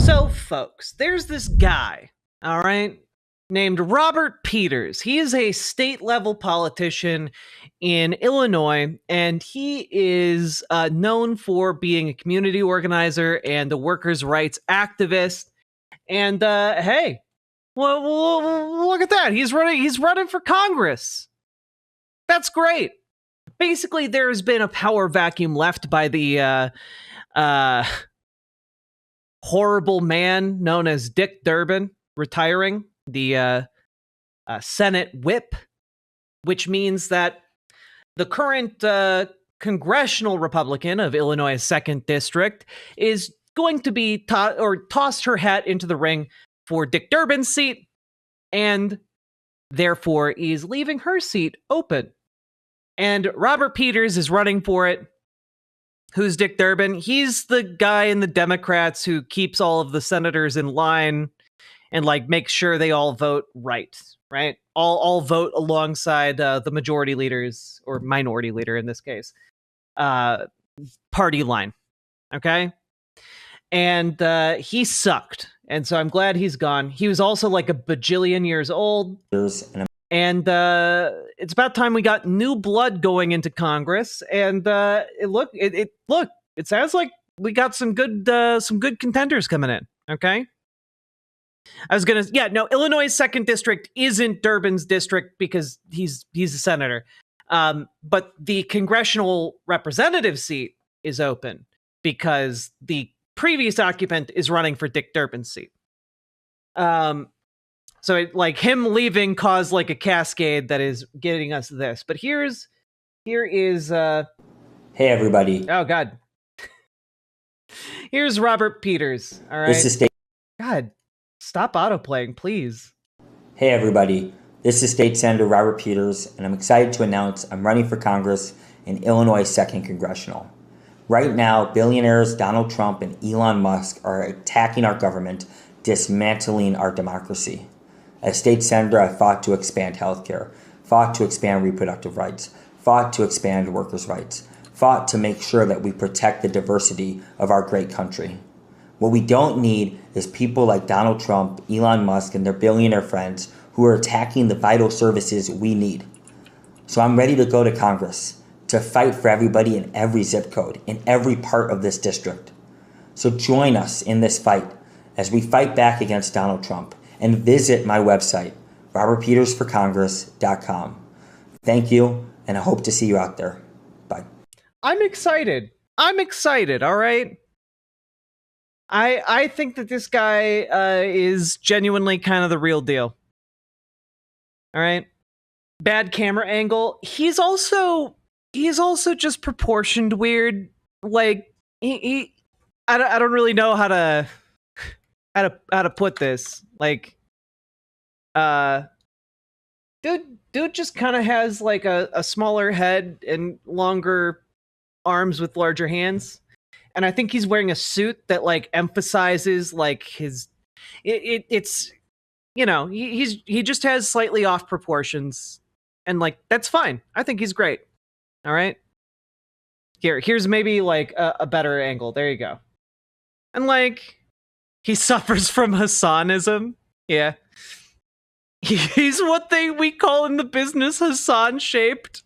So, folks, there's this guy, all right, named Robert Peters. He is a state-level politician in Illinois, and he is known for being a community organizer and a workers' rights activist. And hey, well, look at that. He's running for Congress. That's great. Basically, there's been a power vacuum left by the horrible man known as Dick Durbin retiring, the Senate whip, which means that the current congressional Republican of Illinois' 2nd District is going to be tossed her hat into the ring for Dick Durbin's seat, and therefore is leaving her seat open. And Robert Peters is running for it. Who's Dick Durbin? He's the guy in the Democrats who keeps all of the senators in line and like makes sure they all vote right? All vote alongside the majority leaders, or minority leader in this case, party line. Okay? And he sucked. And so I'm glad he's gone. He was also like a bajillion years old. And it's about time we got new blood going into Congress. And it sounds like we got some good contenders coming in. Okay. Illinois' 2nd District isn't Durbin's district because he's a senator. But the congressional representative seat is open because the previous occupant is running for Dick Durbin's seat. So him leaving caused like a cascade that is getting us this. But here is hey everybody. Oh God. Here's Robert Peters. All right. This is State. God, stop autoplaying, please. Hey everybody. This is State Senator Robert Peters, and I'm excited to announce I'm running for Congress in Illinois' 2nd Congressional. Right now, billionaires Donald Trump and Elon Musk are attacking our government, dismantling our democracy. As state senator, I fought to expand healthcare, fought to expand reproductive rights, fought to expand workers' rights, fought to make sure that we protect the diversity of our great country. What we don't need is people like Donald Trump, Elon Musk, and their billionaire friends who are attacking the vital services we need. So I'm ready to go to Congress to fight for everybody in every zip code, in every part of this district. So join us in this fight as we fight back against Donald Trump. And visit my website, robertpetersforcongress.com. Thank you, and I hope to see you out there. Bye. I'm excited, all right? I think that this guy is genuinely kind of the real deal. All right? Bad camera angle. He's also just proportioned weird. Like, I don't really know how to put this. Like, dude just kind of has like a smaller head and longer arms with larger hands, and I think he's wearing a suit that like emphasizes like his. It's he just has slightly off proportions, and like that's fine. I think he's great. All right. Here's maybe like a better angle. There you go. And like. He suffers from Hassanism. Yeah. He's what we call in the business Hassan-shaped.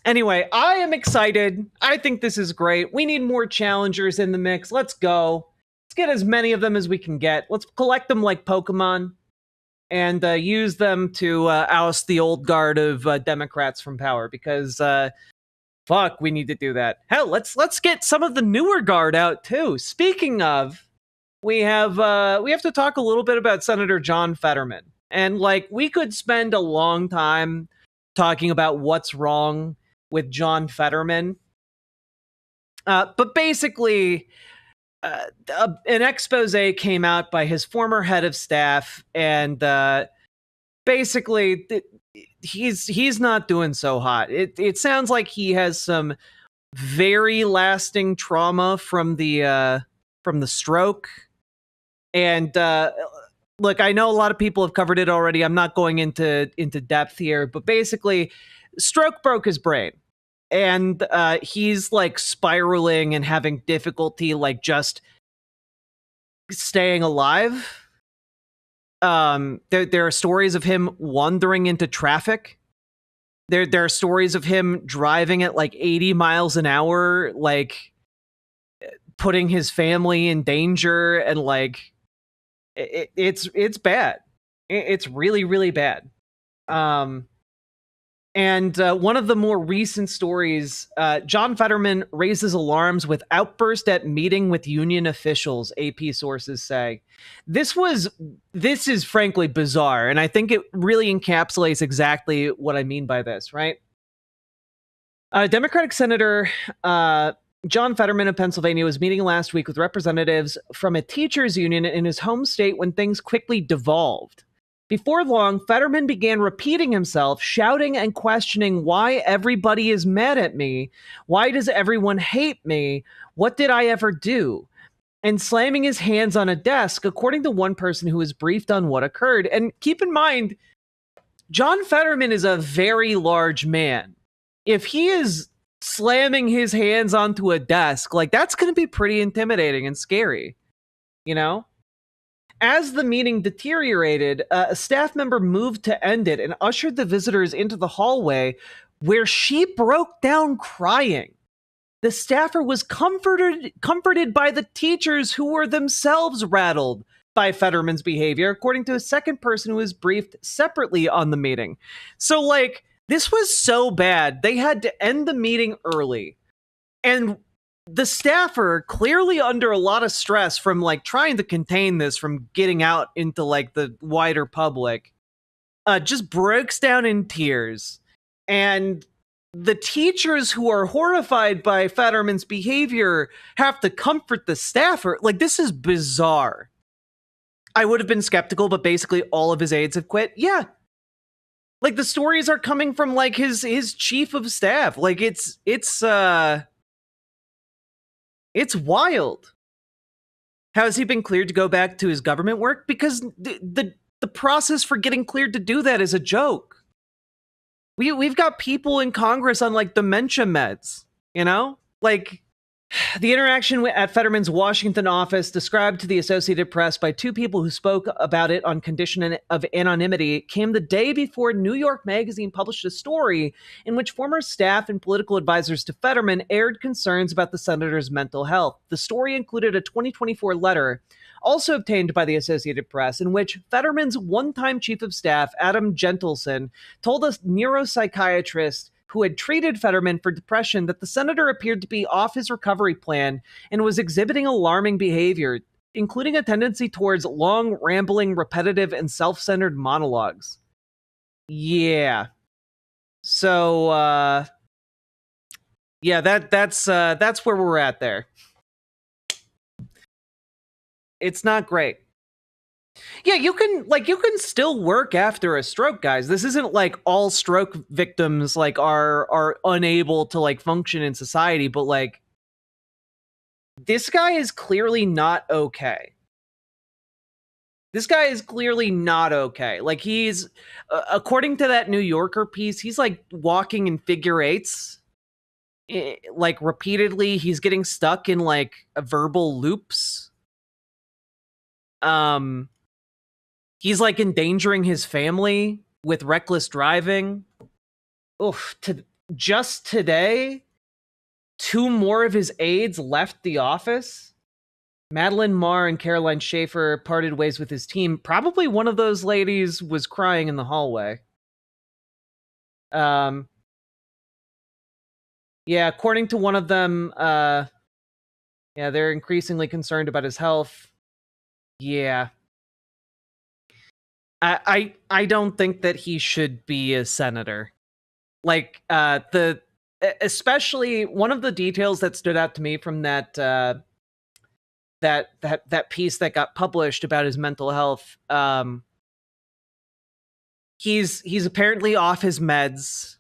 Anyway, I am excited. I think this is great. We need more challengers in the mix. Let's go. Let's get as many of them as we can get. Let's collect them like Pokemon and use them to oust the old guard of Democrats from power because... fuck, we need to do that. Hell, let's get some of the newer guard out too. Speaking of, we have to talk a little bit about Senator John Fetterman. And like we could spend a long time talking about what's wrong with John Fetterman. But basically an expose came out by his former head of staff, and basically he's not doing so hot. It sounds like he has some very lasting trauma from the stroke. And look, I know a lot of people have covered it already. I'm not going into depth here, but basically, stroke broke his brain. and he's like spiraling and having difficulty like just staying alive. There are stories of him wandering into traffic. There are stories of him driving at like 80 miles an hour, like putting his family in danger, and like it's bad. It's really, really bad. And one of the more recent stories, John Fetterman raises alarms with outburst at meeting with union officials, AP sources say. This is frankly bizarre, and I think it really encapsulates exactly what I mean by this, right? Democratic Senator John Fetterman of Pennsylvania was meeting last week with representatives from a teachers' union in his home state when things quickly devolved. Before long, Fetterman began repeating himself, shouting and questioning why everybody is mad at me. Why does everyone hate me? What did I ever do? And slamming his hands on a desk, according to one person who was briefed on what occurred. And keep in mind, John Fetterman is a very large man. If he is slamming his hands onto a desk, like that's going to be pretty intimidating and scary, you know? As the meeting deteriorated, a staff member moved to end it and ushered the visitors into the hallway where she broke down crying. The staffer was comforted by the teachers who were themselves rattled by Fetterman's behavior, according to a second person who was briefed separately on the meeting. So, like, this was so bad, they had to end the meeting early. And the staffer, clearly under a lot of stress from like trying to contain this from getting out into like the wider public, just breaks down in tears. And the teachers who are horrified by Fetterman's behavior have to comfort the staffer. Like, this is bizarre. I would have been skeptical, but basically all of his aides have quit. Yeah. Like, the stories are coming from like his chief of staff. Like, it's wild. How has he been cleared to go back to his government work? Because the process for getting cleared to do that is a joke. We've got people in Congress on like dementia meds, you know? Like, the interaction at Fetterman's Washington office, described to the Associated Press by two people who spoke about it on condition of anonymity, came the day before New York Magazine published a story in which former staff and political advisors to Fetterman aired concerns about the senator's mental health. The story included a 2024 letter, also obtained by the Associated Press, in which Fetterman's one-time chief of staff, Adam Gentleson, told a neuropsychiatrist who had treated Fetterman for depression that the senator appeared to be off his recovery plan and was exhibiting alarming behavior, including a tendency towards long, rambling, repetitive, and self-centered monologues. Yeah. So, yeah, that's where we're at there. It's not great. Yeah, you can still work after a stroke, guys. This isn't like all stroke victims like are unable to like function in society, but like this guy is clearly not okay. This guy is clearly not okay. Like, he's according to that New Yorker piece, he's like walking in figure eights, like repeatedly. He's getting stuck in like verbal loops. He's like endangering his family with reckless driving. Oof. Just today, two more of his aides left the office. Madeline Marr and Caroline Schaefer parted ways with his team. Probably one of those ladies was crying in the hallway. Yeah, according to one of them, yeah, they're increasingly concerned about his health. Yeah. I don't think that he should be a senator. Like, especially one of the details that stood out to me from that that piece that got published about his mental health. He's apparently off his meds,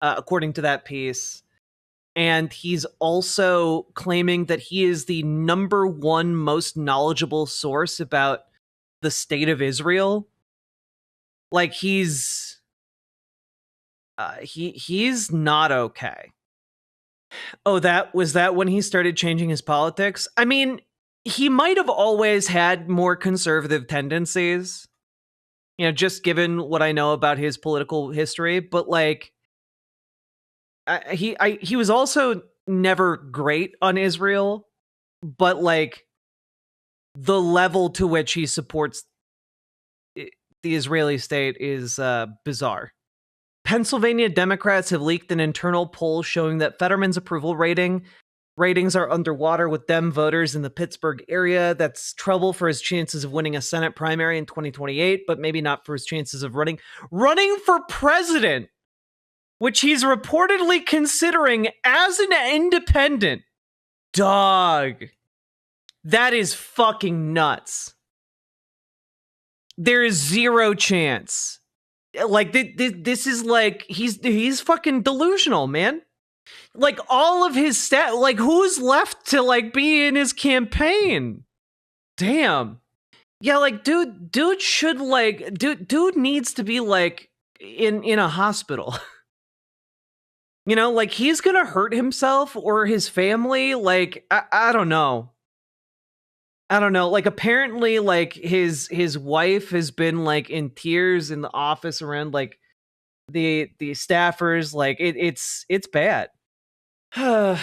according to that piece, and he's also claiming that he is the number one most knowledgeable source about the state of Israel. Like, he's not okay. Oh, that was that when he started changing his politics? I mean, he might have always had more conservative tendencies, just given what I know about his political history, but like he was also never great on Israel, but like the level to which he supports the Israeli state is bizarre. Pennsylvania Democrats have leaked an internal poll showing that Fetterman's approval ratings are underwater with Dem voters in the Pittsburgh area. That's trouble for his chances of winning a Senate primary in 2028, but maybe not for his chances of running for president, which he's reportedly considering as an independent. Dog. That is fucking nuts. There is zero chance. Like, this is like, he's fucking delusional, man. Like, all of his like, who's left to, like, be in his campaign? Damn. Yeah, like, dude should, like, dude needs to be, like, in a hospital. Like, he's gonna hurt himself or his family. Like, I don't know. Like, apparently, like, his wife has been, like, in tears in the office around, like, the staffers. Like, it's bad. But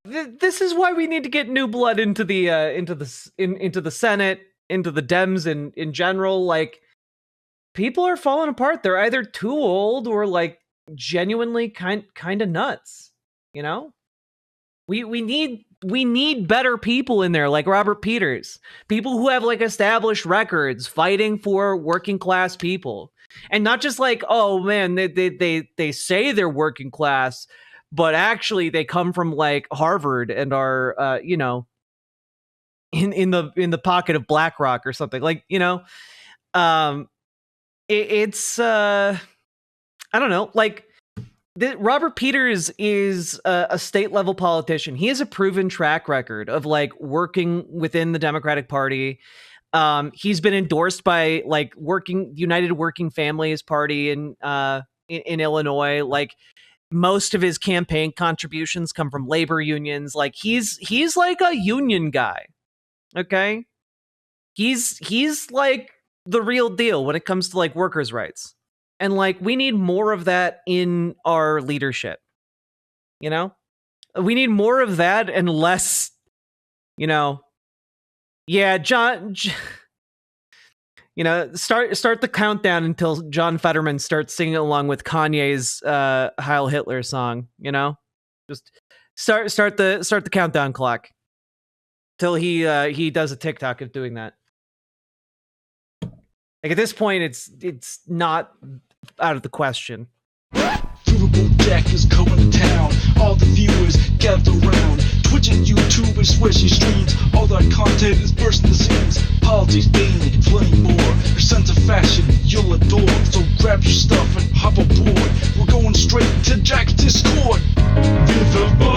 this is why we need to get new blood into the Senate, into the Dems in general. Like, people are falling apart. They're either too old or, like, genuinely kind of nuts. We need better people in there, like Robert Peters, people who have, like, established records fighting for working class people, and not just like, oh man, they say they're working class, but actually they come from, like, Harvard and are in the pocket of BlackRock or something, like, it's I don't know, like, Robert Peters is a state level politician. He has a proven track record of, like, working within the Democratic Party. He's been endorsed by, like, United Working Families Party in Illinois. Like, most of his campaign contributions come from labor unions. Like, he's like a union guy. Okay, he's like the real deal when it comes to, like, workers' rights. And, like, we need more of that in our leadership. We need more of that and less, yeah, John, start the countdown until John Fetterman starts singing along with Kanye's Heil Hitler song, just start the countdown clock till he does a TikTok of doing that. Like, at this point, it's not out of the question. Riverboat Jack is coming to town. All the viewers gather round. Twitch and YouTube and swishy streams. All that content is bursting the seams. Politics, being plenty more. Your sense of fashion you'll adore. So grab your stuff and hop aboard. We're going straight to Jack's Discord. Riverboat.